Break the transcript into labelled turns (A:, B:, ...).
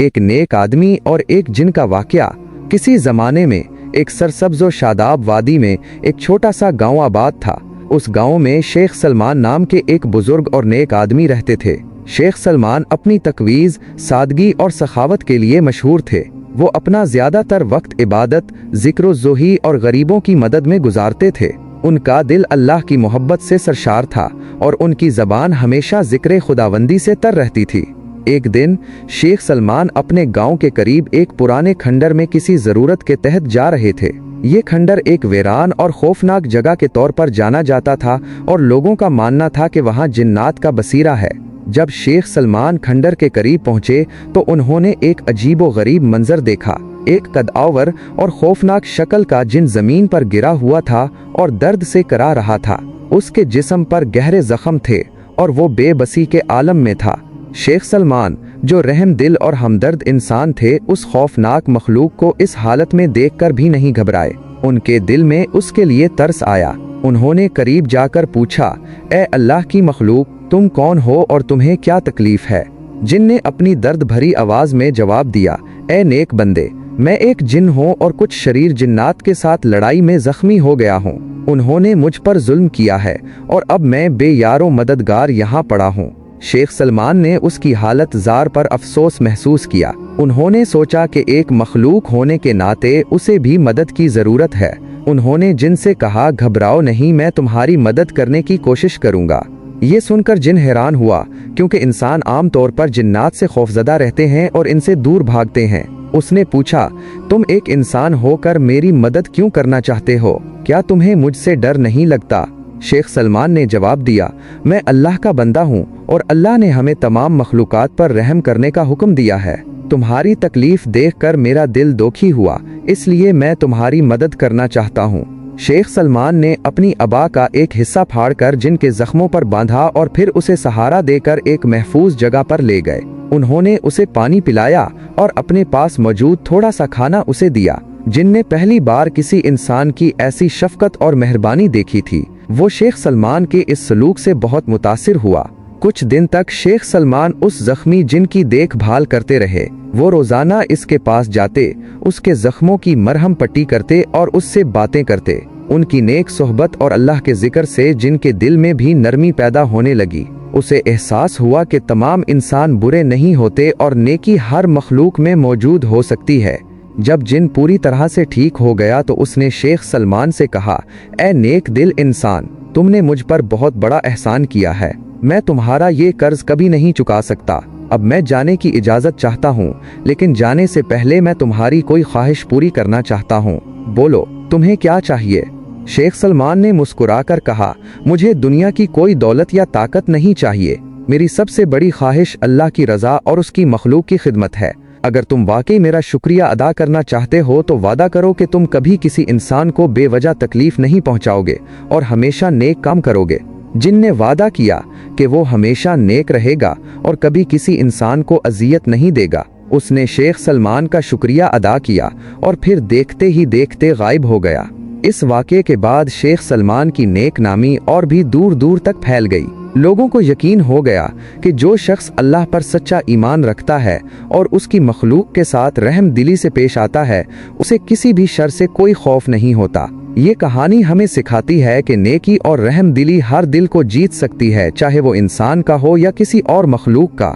A: ایک نیک آدمی اور ایک جن کا واقعہ۔ کسی زمانے میں ایک سرسبز و شاداب وادی میں ایک چھوٹا سا گاؤں آباد تھا۔ اس گاؤں میں شیخ سلمان نام کے ایک بزرگ اور نیک آدمی رہتے تھے۔ شیخ سلمان اپنی تقویز، سادگی اور سخاوت کے لیے مشہور تھے۔ وہ اپنا زیادہ تر وقت عبادت، ذکر و ذوحی اور غریبوں کی مدد میں گزارتے تھے۔ ان کا دل اللہ کی محبت سے سرشار تھا اور ان کی زبان ہمیشہ ذکر خداوندی سے تر رہتی تھی۔ ایک دن شیخ سلمان اپنے گاؤں کے قریب ایک پرانے کھنڈر میں کسی ضرورت کے تحت جا رہے تھے۔ یہ کھنڈر ایک ویران اور خوفناک جگہ کے طور پر جانا جاتا تھا اور لوگوں کا ماننا تھا کہ وہاں جنات کا بسیرا ہے۔ جب شیخ سلمان کھنڈر کے قریب پہنچے تو انہوں نے ایک عجیب و غریب منظر دیکھا۔ ایک قدآور اور خوفناک شکل کا جن زمین پر گرا ہوا تھا اور درد سے کرا رہا تھا۔ اس کے جسم پر گہرے زخم تھے اور وہ بے بسی کے عالم میں تھا۔ شیخ سلمان، جو رحم دل اور ہمدرد انسان تھے، اس خوفناک مخلوق کو اس حالت میں دیکھ کر بھی نہیں گھبرائے۔ ان کے دل میں اس کے لیے ترس آیا۔ انہوں نے قریب جا کر پوچھا، اے اللہ کی مخلوق، تم کون ہو اور تمہیں کیا تکلیف ہے؟ جن نے اپنی درد بھری آواز میں جواب دیا، اے نیک بندے، میں ایک جن ہوں اور کچھ شریر جنات کے ساتھ لڑائی میں زخمی ہو گیا ہوں۔ انہوں نے مجھ پر ظلم کیا ہے اور اب میں بے یار و مددگار یہاں پڑا ہوں۔ شیخ سلمان نے اس کی حالت زار پر افسوس محسوس کیا۔ انہوں نے سوچا کہ ایک مخلوق ہونے کے ناطے اسے بھی مدد کی ضرورت ہے۔ انہوں نے جن سے کہا، گھبراؤ نہیں، میں تمہاری مدد کرنے کی کوشش کروں گا۔ یہ سن کر جن حیران ہوا، کیونکہ انسان عام طور پر جنات سے خوفزدہ رہتے ہیں اور ان سے دور بھاگتے ہیں۔ اس نے پوچھا، تم ایک انسان ہو کر میری مدد کیوں کرنا چاہتے ہو؟ کیا تمہیں مجھ سے ڈر نہیں لگتا؟ شیخ سلمان نے جواب دیا، میں اللہ کا بندہ ہوں اور اللہ نے ہمیں تمام مخلوقات پر رحم کرنے کا حکم دیا ہے۔ تمہاری تکلیف دیکھ کر میرا دل دکھی ہوا، اس لیے میں تمہاری مدد کرنا چاہتا ہوں۔ شیخ سلمان نے اپنی عبا کا ایک حصہ پھاڑ کر جن کے زخموں پر باندھا اور پھر اسے سہارا دے کر ایک محفوظ جگہ پر لے گئے۔ انہوں نے اسے پانی پلایا اور اپنے پاس موجود تھوڑا سا کھانا اسے دیا۔ جن نے پہلی بار کسی انسان کی ایسی شفقت اور مہربانی دیکھی تھی، وہ شیخ سلمان کے اس سلوک سے بہت متاثر ہوا۔ کچھ دن تک شیخ سلمان اس زخمی جن کی دیکھ بھال کرتے رہے۔ وہ روزانہ اس کے پاس جاتے، اس کے زخموں کی مرہم پٹی کرتے اور اس سے باتیں کرتے۔ ان کی نیک صحبت اور اللہ کے ذکر سے جن کے دل میں بھی نرمی پیدا ہونے لگی۔ اسے احساس ہوا کہ تمام انسان برے نہیں ہوتے اور نیکی ہر مخلوق میں موجود ہو سکتی ہے۔ جب جن پوری طرح سے ٹھیک ہو گیا تو اس نے شیخ سلمان سے کہا، اے نیک دل انسان، تم نے مجھ پر بہت بڑا احسان کیا ہے۔ میں تمہارا یہ قرض کبھی نہیں چکا سکتا۔ اب میں جانے کی اجازت چاہتا ہوں، لیکن جانے سے پہلے میں تمہاری کوئی خواہش پوری کرنا چاہتا ہوں۔ بولو، تمہیں کیا چاہیے؟ شیخ سلمان نے مسکرا کر کہا، مجھے دنیا کی کوئی دولت یا طاقت نہیں چاہیے۔ میری سب سے بڑی خواہش اللہ کی رضا اور اس کی مخلوق کی خدمت ہے۔ اگر تم واقعی میرا شکریہ ادا کرنا چاہتے ہو تو وعدہ کرو کہ تم کبھی کسی انسان کو بے وجہ تکلیف نہیں پہنچاؤ گے اور ہمیشہ نیک کام کرو گے۔ جن نے وعدہ کیا کہ وہ ہمیشہ نیک رہے گا اور کبھی کسی انسان کو اذیت نہیں دے گا۔ اس نے شیخ سلمان کا شکریہ ادا کیا اور پھر دیکھتے ہی دیکھتے غائب ہو گیا۔ اس واقعے کے بعد شیخ سلمان کی نیک نامی اور بھی دور دور تک پھیل گئی۔ لوگوں کو یقین ہو گیا کہ جو شخص اللہ پر سچا ایمان رکھتا ہے اور اس کی مخلوق کے ساتھ رحم دلی سے پیش آتا ہے، اسے کسی بھی شر سے کوئی خوف نہیں ہوتا۔ یہ کہانی ہمیں سکھاتی ہے کہ نیکی اور رحم دلی ہر دل کو جیت سکتی ہے، چاہے وہ انسان کا ہو یا کسی اور مخلوق کا۔